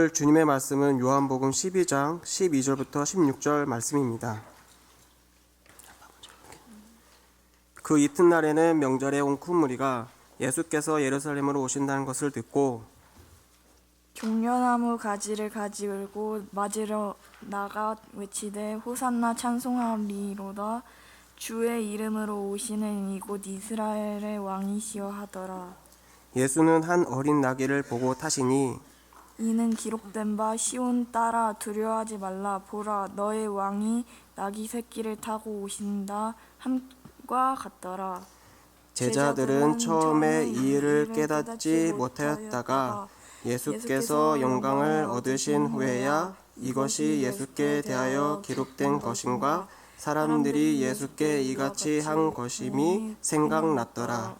주님의 말씀은 요한복음 12장 12절부터 16절 말씀입니다. 그 이튿날에는 명절에 온 큰 무리가 예수께서 예루살렘으로 오신다는 것을 듣고 종려나무 가지를 가지고 맞으러 나가 외치되 호산나 찬송하리로다. 주의 이름으로 오시는 이곳 이스라엘의 왕이시여 하더라. 예수는 한 어린 나귀를 보고 타시니 이는 기록된 바 시온 딸아 두려워하지 말라. 보라 너의 왕이 나귀 새끼를 타고 오신다 함과 같더라. 제자들은 처음에 이 일을 깨닫지 못하였다가 예수께서 영광을 얻으신 후에야 이것이 예수께 대하여 기록된 것인가 사람들이 예수께 이같이 한 것임이 생각났더라.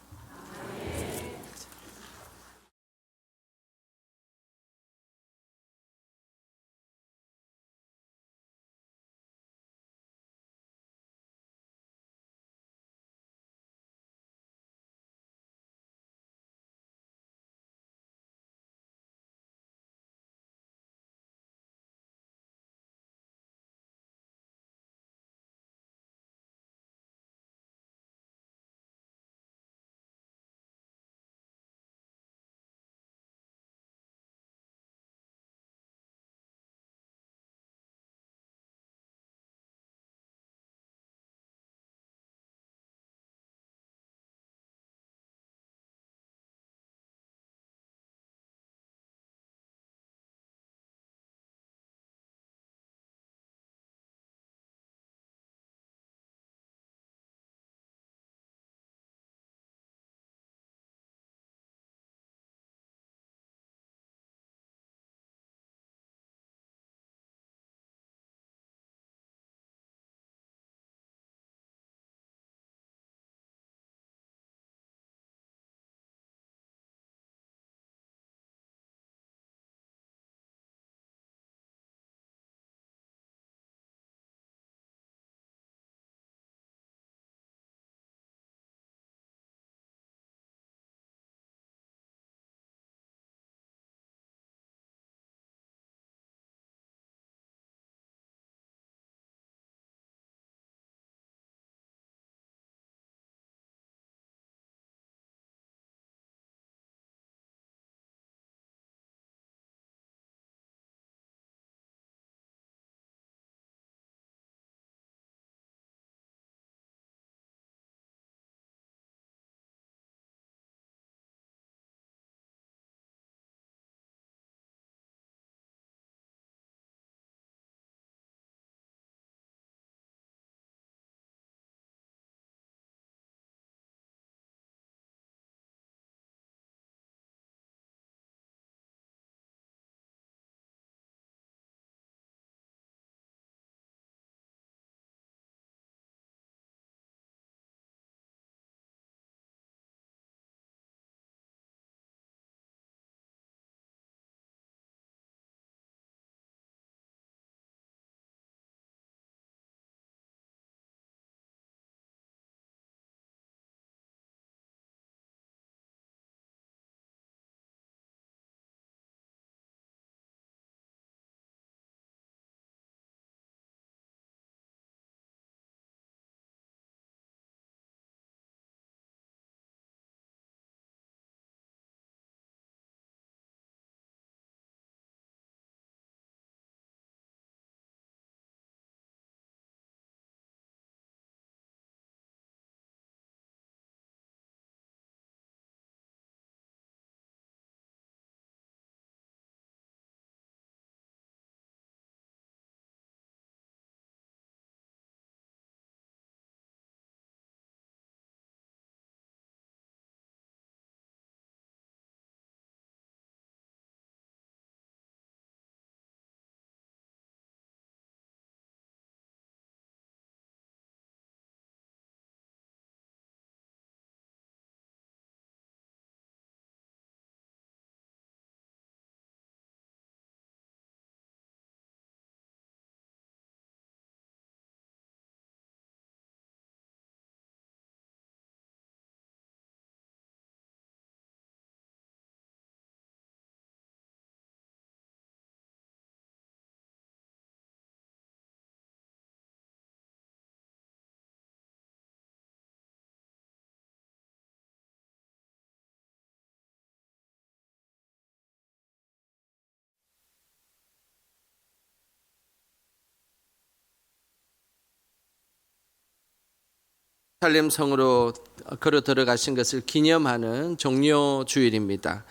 예루살렘 성으로 걸어 들어가신 것을 기념하는 종료 주일입니다.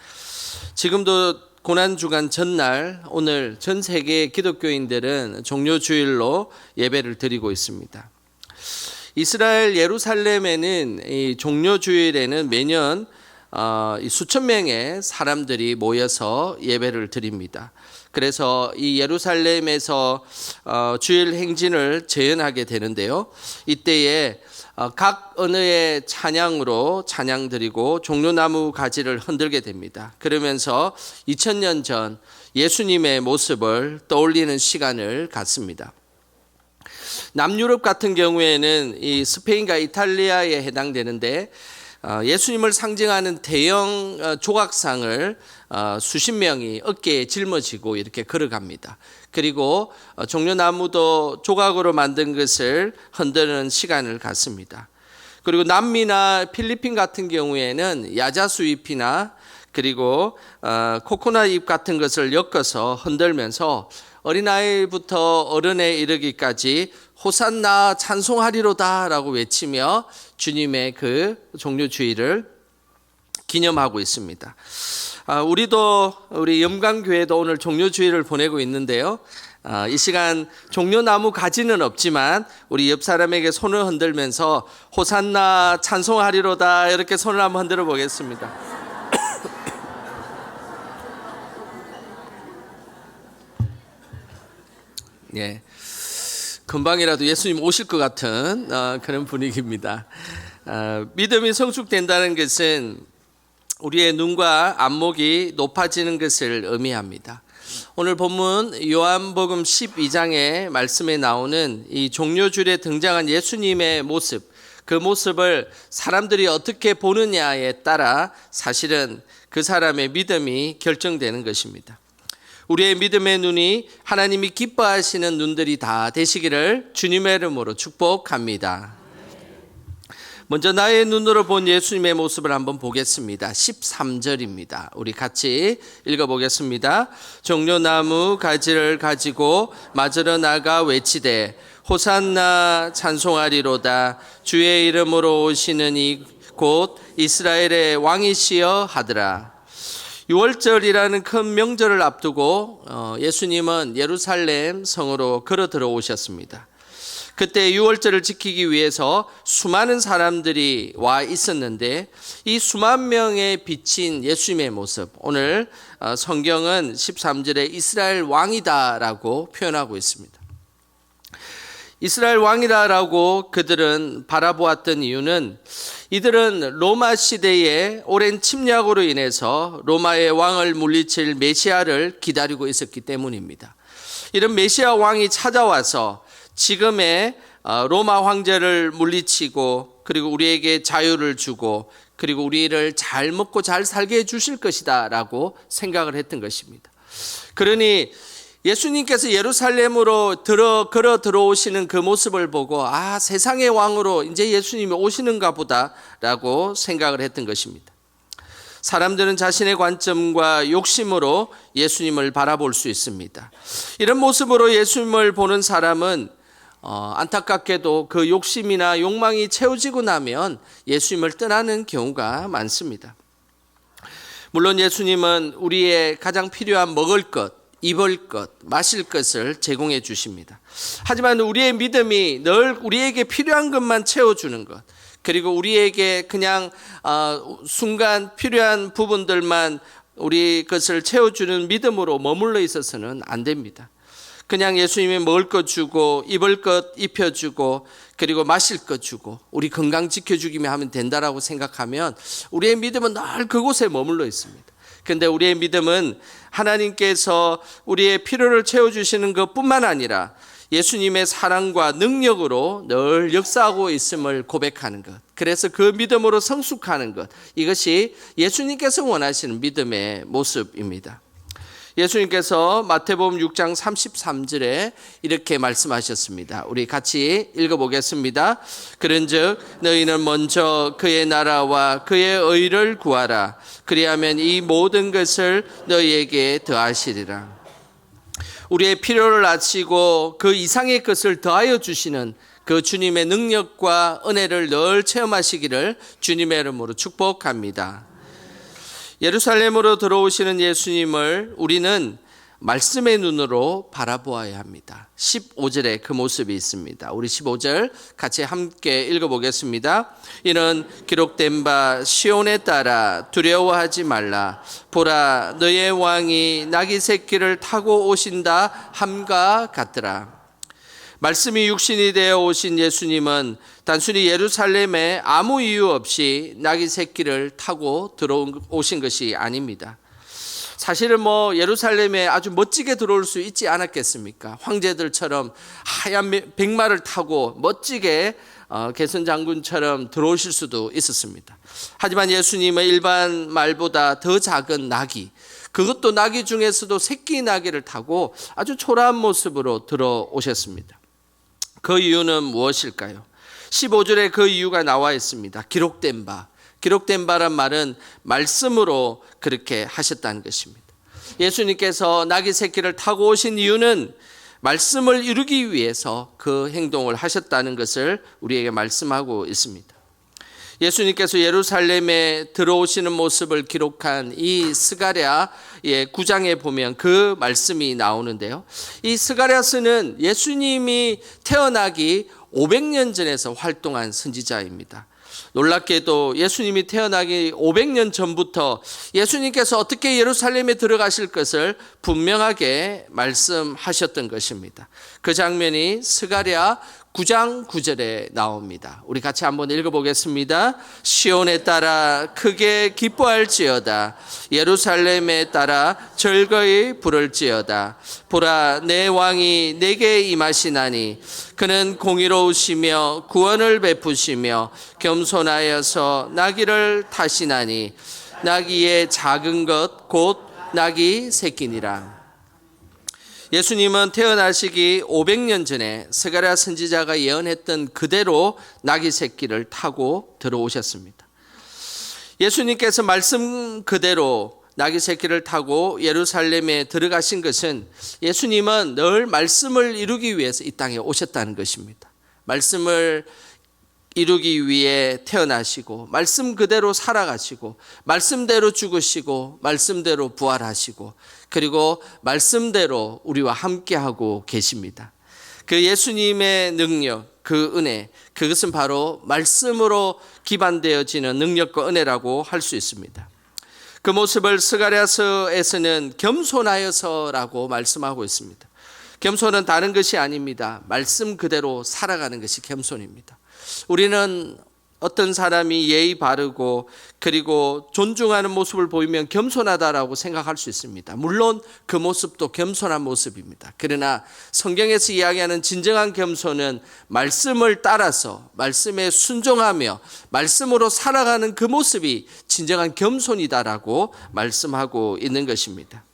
지금도 고난주간 전날 오늘 전 세계 기독교인들은 종료 주일로 예배를 드리고 있습니다. 이스라엘 예루살렘에는 이 종료 주일에는 매년 수천 명의 사람들이 모여서 예배를 드립니다. 그래서 이 예루살렘에서 주일 행진을 재현하게 되는데요. 이때에 각 언어의 찬양으로 찬양 드리고 종려나무 가지를 흔들게 됩니다. 그러면서 2000년 전 예수님의 모습을 떠올리는 시간을 갖습니다. 남유럽 같은 경우에는 이 스페인과 이탈리아에 해당되는데 예수님을 상징하는 대형 조각상을 수십 명이 어깨에 짊어지고 이렇게 걸어갑니다. 그리고 종려나무도 조각으로 만든 것을 흔드는 시간을 갖습니다. 그리고 남미나 필리핀 같은 경우에는 야자수 잎이나 그리고 코코넛 잎 같은 것을 엮어서 흔들면서 어린아이부터 어른에 이르기까지 호산나 찬송하리로다 라고 외치며 주님의 그 종료주일을 기념하고 있습니다. 우리 염강교회도 오늘 종료주일을 보내고 있는데요. 이 시간 종려나무 가지는 없지만 우리 옆 사람에게 손을 흔들면서 호산나 찬송하리로다 이렇게 손을 한번 흔들어 보겠습니다. 예. 금방이라도 예수님 오실 것 같은 그런 분위기입니다. 믿음이 성숙된다는 것은 우리의 눈과 안목이 높아지는 것을 의미합니다. 오늘 본문 요한복음 12장의 말씀에 나오는 이 종료주일에 등장한 예수님의 모습, 그 모습을 사람들이 어떻게 보느냐에 따라 사실은 그 사람의 믿음이 결정되는 것입니다. 우리의 믿음의 눈이 하나님이 기뻐하시는 눈들이 다 되시기를 주님의 이름으로 축복합니다. 먼저 나의 눈으로 본 예수님의 모습을 한번 보겠습니다. 13절입니다. 우리 같이 읽어보겠습니다. 종려나무 가지를 가지고 맞으러 나가 외치되 호산나 찬송하리로다. 주의 이름으로 오시는 이 곧 이스라엘의 왕이시여 하더라. 6월절이라는 큰 명절을 앞두고 예수님은 예루살렘 성으로 걸어 들어오셨습니다. 그때 6월절을 지키기 위해서 수많은 사람들이 와 있었는데 이 수만 명에 비친 예수님의 모습, 오늘 성경은 13절에 이스라엘 왕이다라고 표현하고 있습니다. 이스라엘 왕이다라고 그들은 바라보았던 이유는 이들은 로마 시대의 오랜 침략으로 인해서 로마의 왕을 물리칠 메시아를 기다리고 있었기 때문입니다. 이런 메시아 왕이 찾아와서 지금의 로마 황제를 물리치고 그리고 우리에게 자유를 주고 그리고 우리를 잘 먹고 잘 살게 해주실 것이다 라고 생각을 했던 것입니다. 그러니 예수님께서 예루살렘으로 걸어 들어오시는 그 모습을 보고 세상의 왕으로 이제 예수님이 오시는가 보다라고 생각을 했던 것입니다. 사람들은 자신의 관점과 욕심으로 예수님을 바라볼 수 있습니다. 이런 모습으로 예수님을 보는 사람은 안타깝게도 그 욕심이나 욕망이 채워지고 나면 예수님을 떠나는 경우가 많습니다. 물론 예수님은 우리의 가장 필요한 먹을 것, 입을 것, 마실 것을 제공해 주십니다. 하지만 우리의 믿음이 늘 우리에게 필요한 것만 채워주는 것, 그리고 우리에게 그냥 순간 필요한 부분들만 우리 것을 채워주는 믿음으로 머물러 있어서는 안 됩니다. 그냥 예수님이 먹을 것 주고 입을 것 입혀주고 그리고 마실 것 주고 우리 건강 지켜주기만 하면 된다라고 생각하면 우리의 믿음은 늘 그곳에 머물러 있습니다. 그런데 우리의 믿음은 하나님께서 우리의 필요를 채워주시는 것뿐만 아니라 예수님의 사랑과 능력으로 늘 역사하고 있음을 고백하는 것, 그래서 그 믿음으로 성숙하는 것, 이것이 예수님께서 원하시는 믿음의 모습입니다. 예수님께서 마태복음 6장 33절에 이렇게 말씀하셨습니다. 우리 같이 읽어보겠습니다. 그런즉 너희는 먼저 그의 나라와 그의 의를 구하라. 그리하면 이 모든 것을 너희에게 더하시리라. 우리의 필요를 아시고 그 이상의 것을 더하여 주시는 그 주님의 능력과 은혜를 늘 체험하시기를 주님의 이름으로 축복합니다. 예루살렘으로 들어오시는 예수님을 우리는 말씀의 눈으로 바라보아야 합니다. 15절에 그 모습이 있습니다. 우리 15절 같이 함께 읽어보겠습니다. 이는 기록된 바 시온에 따라 두려워하지 말라. 보라, 너의 왕이 나귀 새끼를 타고 오신다 함과 같더라. 말씀이 육신이 되어 오신 예수님은 단순히 예루살렘에 아무 이유 없이 나귀 새끼를 타고 들어오신 것이 아닙니다. 사실은 예루살렘에 아주 멋지게 들어올 수 있지 않았겠습니까? 황제들처럼 하얀 백마를 타고 멋지게 개선 장군처럼 들어오실 수도 있었습니다. 하지만 예수님은 일반 말보다 더 작은 나귀, 그것도 나귀 중에서도 새끼 나귀를 타고 아주 초라한 모습으로 들어오셨습니다. 그 이유는 무엇일까요? 15절에 그 이유가 나와 있습니다. 기록된 바란 말은 말씀으로 그렇게 하셨다는 것입니다. 예수님께서 나귀 새끼를 타고 오신 이유는 말씀을 이루기 위해서 그 행동을 하셨다는 것을 우리에게 말씀하고 있습니다. 예수님께서 예루살렘에 들어오시는 모습을 기록한 이 스가랴의 9장에 보면 그 말씀이 나오는데요. 이 스가랴서는 예수님이 태어나기 500년 전에서 활동한 선지자입니다. 놀랍게도 예수님이 태어나기 500년 전부터 예수님께서 어떻게 예루살렘에 들어가실 것을 분명하게 말씀하셨던 것입니다. 그 장면이 스가랴 9장 9절에 나옵니다. 우리 같이 한번 읽어보겠습니다. 시온에 따라 크게 기뻐할지어다. 예루살렘에 따라 즐거이 부를지어다. 보라, 내 왕이 내게 임하시나니 그는 공의로우시며 구원을 베푸시며 겸손하여서 나귀를 타시나니 나귀의 작은 것 곧 나귀 새끼니라. 예수님은 태어나시기 500년 전에 스가랴 선지자가 예언했던 그대로 나귀 새끼를 타고 들어오셨습니다. 예수님께서 말씀 그대로 나귀 새끼를 타고 예루살렘에 들어가신 것은 예수님은 늘 말씀을 이루기 위해서 이 땅에 오셨다는 것입니다. 말씀을 이루기 위해 태어나시고 말씀 그대로 살아가시고 말씀대로 죽으시고 말씀대로 부활하시고 그리고 말씀대로 우리와 함께하고 계십니다. 그 예수님의 능력, 그 은혜, 그것은 바로 말씀으로 기반되어지는 능력과 은혜라고 할 수 있습니다. 그 모습을 스가랴서에서는 겸손하여서라고 말씀하고 있습니다. 겸손은 다른 것이 아닙니다. 말씀 그대로 살아가는 것이 겸손입니다. 우리는 어떤 사람이 예의 바르고 그리고 존중하는 모습을 보이면 겸손하다라고 생각할 수 있습니다. 물론 그 모습도 겸손한 모습입니다. 그러나 성경에서 이야기하는 진정한 겸손은 말씀을 따라서 말씀에 순종하며 말씀으로 살아가는 그 모습이 진정한 겸손이다라고 말씀하고 있는 것입니다.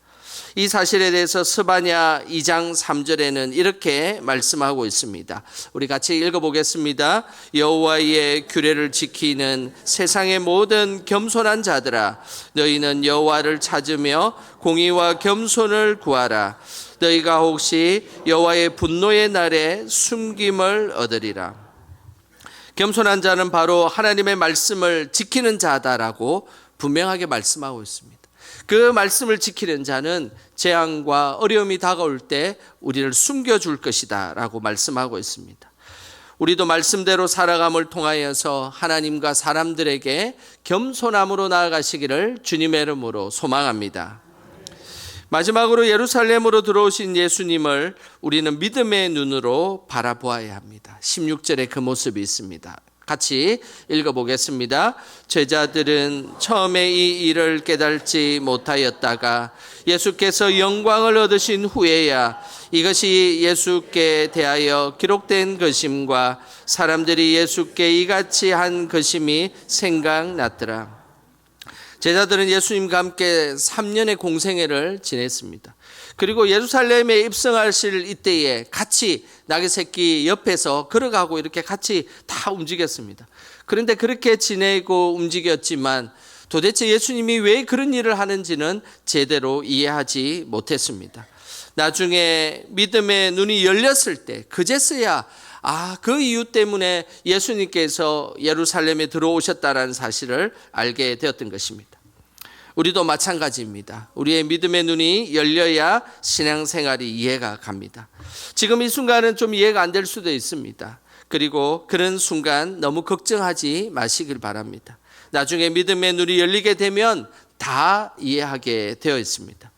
이 사실에 대해서 스바냐 2장 3절에는 이렇게 말씀하고 있습니다. 우리 같이 읽어보겠습니다. 여호와의 규례를 지키는 세상의 모든 겸손한 자들아, 너희는 여호와를 찾으며 공의와 겸손을 구하라. 너희가 혹시 여호와의 분노의 날에 숨김을 얻으리라. 겸손한 자는 바로 하나님의 말씀을 지키는 자다라고 분명하게 말씀하고 있습니다. 그 말씀을 지키는 자는 재앙과 어려움이 다가올 때 우리를 숨겨줄 것이다 라고 말씀하고 있습니다. 우리도 말씀대로 살아감을 통하여서 하나님과 사람들에게 겸손함으로 나아가시기를 주님의 이름으로 소망합니다. 마지막으로 예루살렘으로 들어오신 예수님을 우리는 믿음의 눈으로 바라보아야 합니다. 16절에 그 모습이 있습니다. 같이 읽어보겠습니다. 제자들은 처음에 이 일을 깨달지 못하였다가 예수께서 영광을 얻으신 후에야 이것이 예수께 대하여 기록된 것임과 사람들이 예수께 이같이 한 것임이 생각났더라. 제자들은 예수님과 함께 3년의 공생애를 지냈습니다. 그리고 예루살렘에 입성하실 이때에 같이 나귀 새끼 옆에서 걸어가고 이렇게 같이 다 움직였습니다. 그런데 그렇게 지내고 움직였지만 도대체 예수님이 왜 그런 일을 하는지는 제대로 이해하지 못했습니다. 나중에 믿음의 눈이 열렸을 때 그제서야 그 이유 때문에 예수님께서 예루살렘에 들어오셨다라는 사실을 알게 되었던 것입니다. 우리도 마찬가지입니다. 우리의 믿음의 눈이 열려야 신앙생활이 이해가 갑니다. 지금 이 순간은 좀 이해가 안 될 수도 있습니다. 그리고 그런 순간 너무 걱정하지 마시길 바랍니다. 나중에 믿음의 눈이 열리게 되면 다 이해하게 되어 있습니다.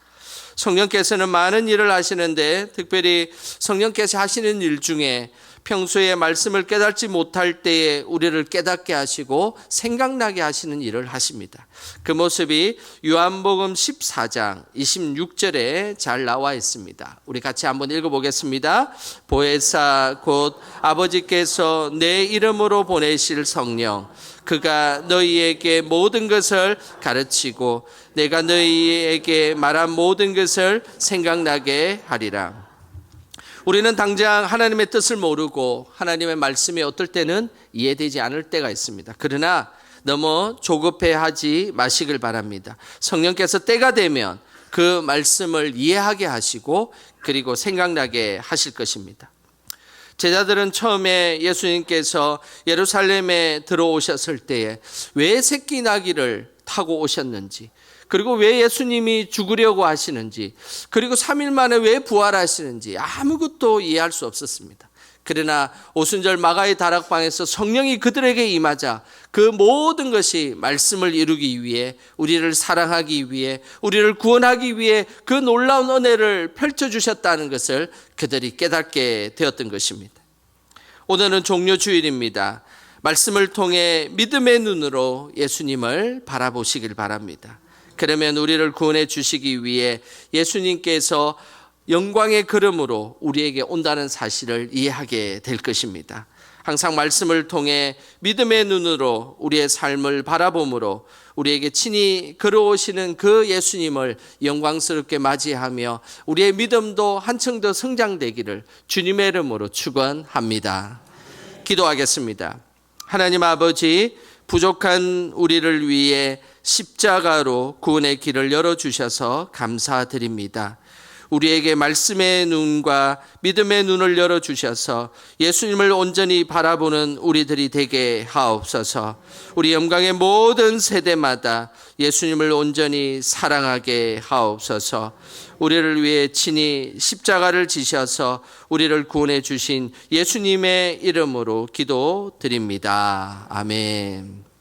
성령께서는 많은 일을 하시는데 특별히 성령께서 하시는 일 중에 평소에 말씀을 깨닫지 못할 때에 우리를 깨닫게 하시고 생각나게 하시는 일을 하십니다. 그 모습이 요한복음 14장 26절에 잘 나와 있습니다. 우리 같이 한번 읽어보겠습니다. 보혜사 곧 아버지께서 내 이름으로 보내실 성령 그가 너희에게 모든 것을 가르치고 내가 너희에게 말한 모든 것을 생각나게 하리라. 우리는 당장 하나님의 뜻을 모르고 하나님의 말씀이 어떨 때는 이해되지 않을 때가 있습니다. 그러나 너무 조급해하지 마시길 바랍니다. 성령께서 때가 되면 그 말씀을 이해하게 하시고 그리고 생각나게 하실 것입니다. 제자들은 처음에 예수님께서 예루살렘에 들어오셨을 때에 왜 새끼 나귀를 타고 오셨는지, 그리고 왜 예수님이 죽으려고 하시는지, 그리고 3일 만에 왜 부활하시는지 아무것도 이해할 수 없었습니다. 그러나 오순절 마가의 다락방에서 성령이 그들에게 임하자 그 모든 것이 말씀을 이루기 위해, 우리를 사랑하기 위해, 우리를 구원하기 위해 그 놀라운 은혜를 펼쳐주셨다는 것을 그들이 깨닫게 되었던 것입니다. 오늘은 종료주일입니다. 말씀을 통해 믿음의 눈으로 예수님을 바라보시길 바랍니다. 그러면 우리를 구원해 주시기 위해 예수님께서 영광의 걸음으로 우리에게 온다는 사실을 이해하게 될 것입니다. 항상 말씀을 통해 믿음의 눈으로 우리의 삶을 바라봄으로 우리에게 친히 걸어오시는 그 예수님을 영광스럽게 맞이하며 우리의 믿음도 한층 더 성장되기를 주님의 이름으로 축원합니다. 기도하겠습니다. 하나님 아버지, 부족한 우리를 위해 십자가로 구원의 길을 열어주셔서 감사드립니다. 우리에게 말씀의 눈과 믿음의 눈을 열어주셔서 예수님을 온전히 바라보는 우리들이 되게 하옵소서. 우리 영광의 모든 세대마다 예수님을 온전히 사랑하게 하옵소서. 우리를 위해 친히 십자가를 지셔서 우리를 구원해 주신 예수님의 이름으로 기도드립니다. 아멘.